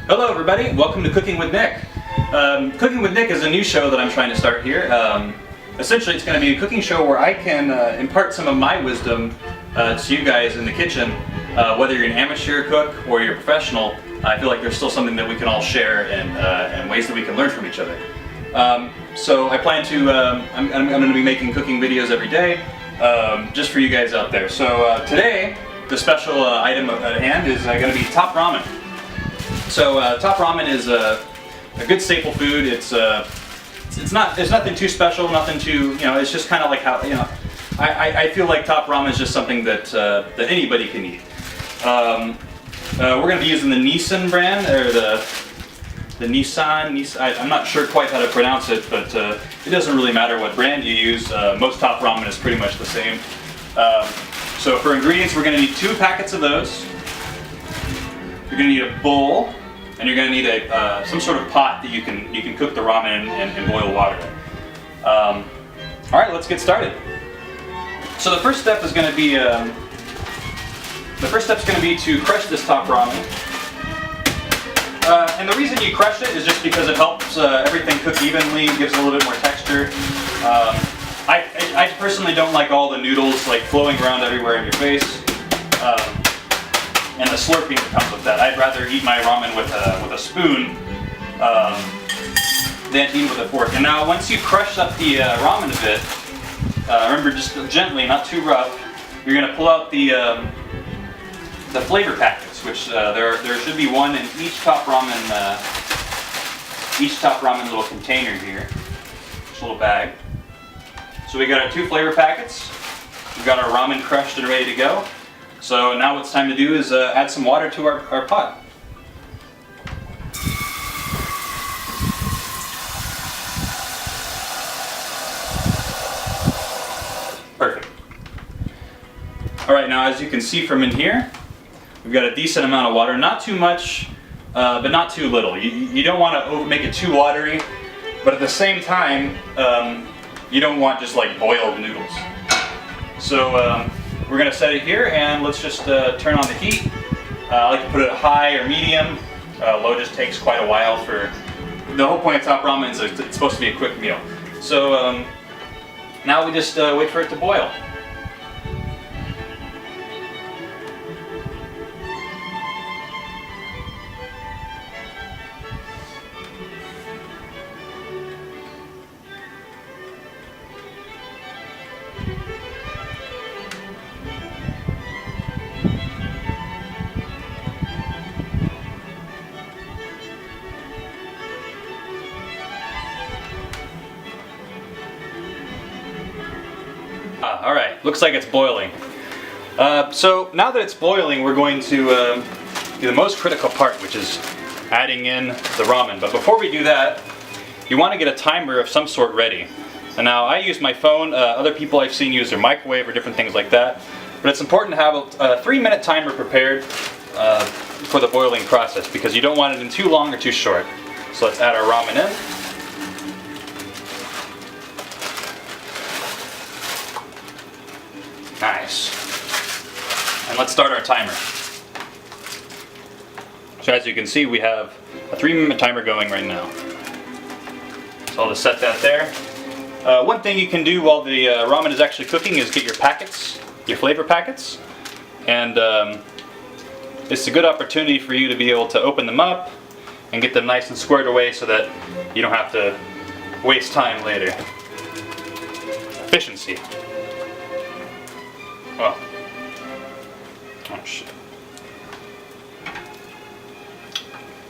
Hello everybody, welcome to Cooking with Nick. Cooking with Nick is a new show that I'm trying to start here. Essentially it's going to be a cooking show where I can impart some of my wisdom to you guys in the kitchen. Whether you're an amateur cook or you're a professional, I feel like there's still something that we can all share and ways that we can learn from each other. So I plan to, I'm going to be making cooking videos every day just for you guys out there. So today the special item at hand is going to be top ramen. So top ramen is a good staple food. It's nothing too special, nothing too, it's just kind of like how, I feel like top ramen is just something that that anybody can eat. We're going to be using the Nissin brand, or the Nissin, I'm not sure quite how to pronounce it, but it doesn't really matter what brand you use. Most top ramen is pretty much the same. So for ingredients, we're going to need 2 packets of those. You're going to need a bowl, and you're going to need some sort of pot that you can cook the ramen in and boil water in. All right, let's get started. So the first step is going to be to crush this top ramen. And the reason you crush it is just because it helps everything cook evenly, gives a little bit more texture. I personally don't like all the noodles like flowing around everywhere in your face. And the slurping that comes with that. I'd rather eat my ramen with a spoon than eat with a fork. And now once you crush up the ramen a bit, remember just gently, not too rough, you're going to pull out the flavor packets, which there should be one in each top ramen little container here, this little bag. So we got our 2 flavor packets. We've got our ramen crushed and ready to go. So now what's time to do is add some water to our pot. Perfect. Alright, now as you can see from in here, we've got a decent amount of water. Not too much, but not too little. You don't want to make it too watery, but at the same time, you don't want just like boiled noodles. So we're going to set it here, and let's just turn on the heat. I like to put it high or medium. Low just takes quite a while. For the whole point of top ramen is it's supposed to be a quick meal. So now we just wait for it to boil. Alright, looks like it's boiling. So now that it's boiling, we're going to do the most critical part, which is adding in the ramen. But before we do that, you want to get a timer of some sort ready. And now I use my phone, other people I've seen use their microwave or different things like that. But it's important to have a 3-minute timer prepared for the boiling process, because you don't want it in too long or too short. So let's add our ramen in. Nice. And let's start our timer. So as you can see, we have a 3-minute timer going right now. So I'll just set that there. One thing you can do while the ramen is actually cooking is get your packets, your flavor packets. And it's a good opportunity for you to be able to open them up and get them nice and squared away so that you don't have to waste time later. Efficiency. Oh shit.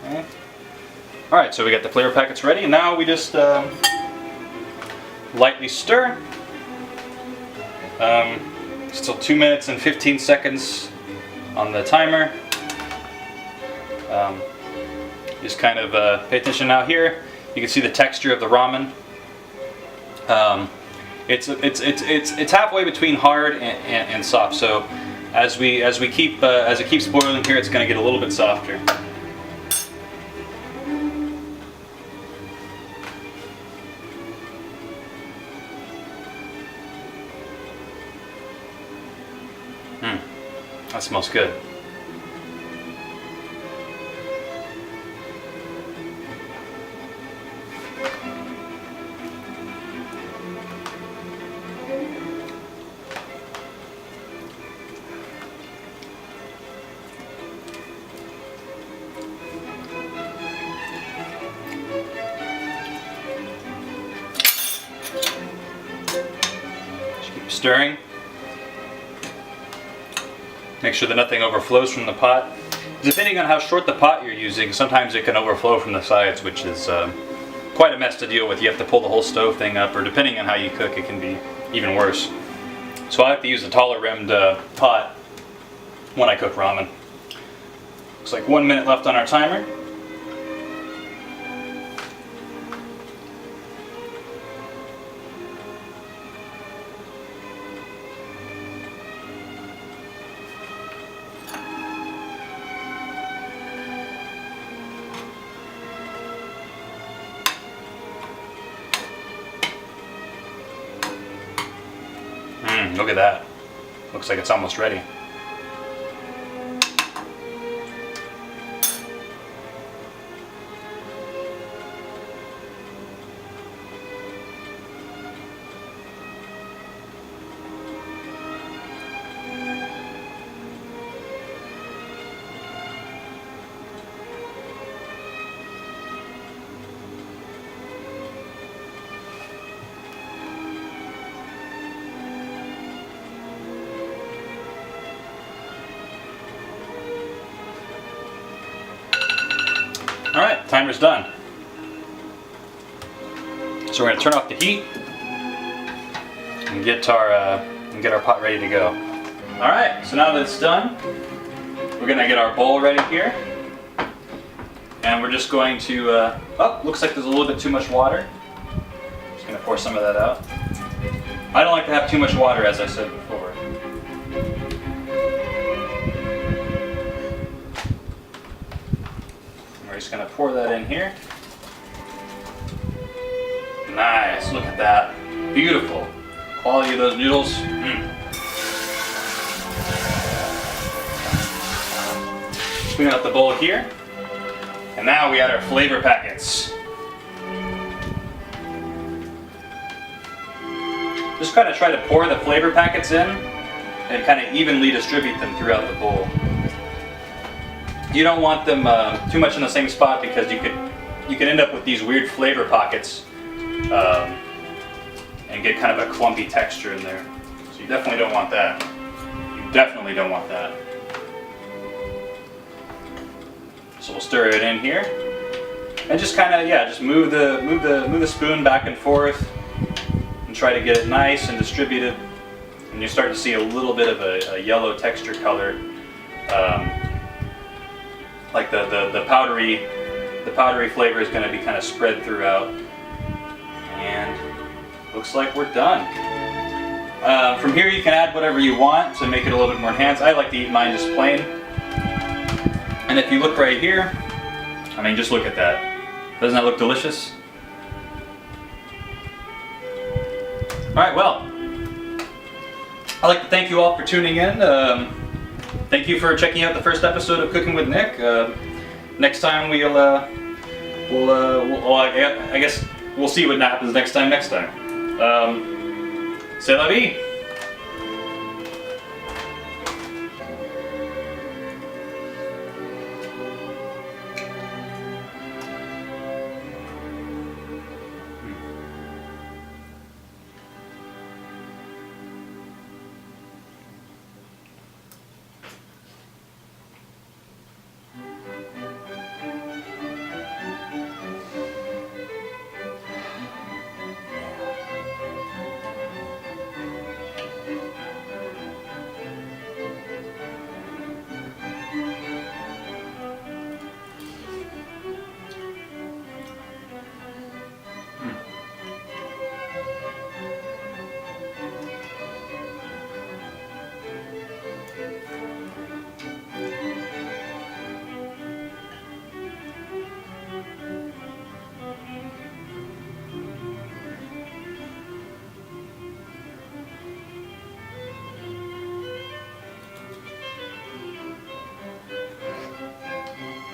Okay. Alright, so we got the flavor packets ready, and now we just lightly stir. Still 2 minutes and 15 seconds on the timer. Just kind of pay attention now here. You can see the texture of the ramen. It's halfway between hard and soft. So as it keeps boiling here, it's going to get a little bit softer. That smells good. stirring. Make sure that nothing overflows from the pot. Depending on how short the pot you're using, sometimes it can overflow from the sides, which is quite a mess to deal with. You have to pull the whole stove thing up, or depending on how you cook, it can be even worse. So I like to use a taller rimmed pot when I cook ramen. Looks like 1 minute left on our timer. Look at that. Looks like it's almost ready. Alright, timer's done. So we're going to turn off the heat and get our pot ready to go. Alright, so now that it's done, we're going to get our bowl ready here. And we're just going to, oh, looks like there's a little bit too much water. Just going to pour some of that out. I don't like to have too much water, as I said before. We're just going to pour that in here. Nice, look at that. Beautiful. Quality of those noodles. Clean out the bowl here. And now we add our flavor packets. Just kind of try to pour the flavor packets in and kind of evenly distribute them throughout the bowl. You don't want them too much in the same spot, because you could end up with these weird flavor pockets and get kind of a clumpy texture in there. So you definitely don't want that. You definitely don't want that. So we'll stir it in here, and just kind of just move the spoon back and forth, and try to get it nice and distributed. And you start to see a little bit of a yellow texture color. Like the powdery flavor is going to be kind of spread throughout, and looks like we're done. From here you can add whatever you want to make it a little bit more enhanced. I like to eat mine just plain. And if you look right here, I mean, just look at that. Doesn't that look delicious? All right, well, I'd like to thank you all for tuning in. Thank you for checking out the first episode of Cooking with Nick. Next time I guess we'll see what happens next time. C'est la vie.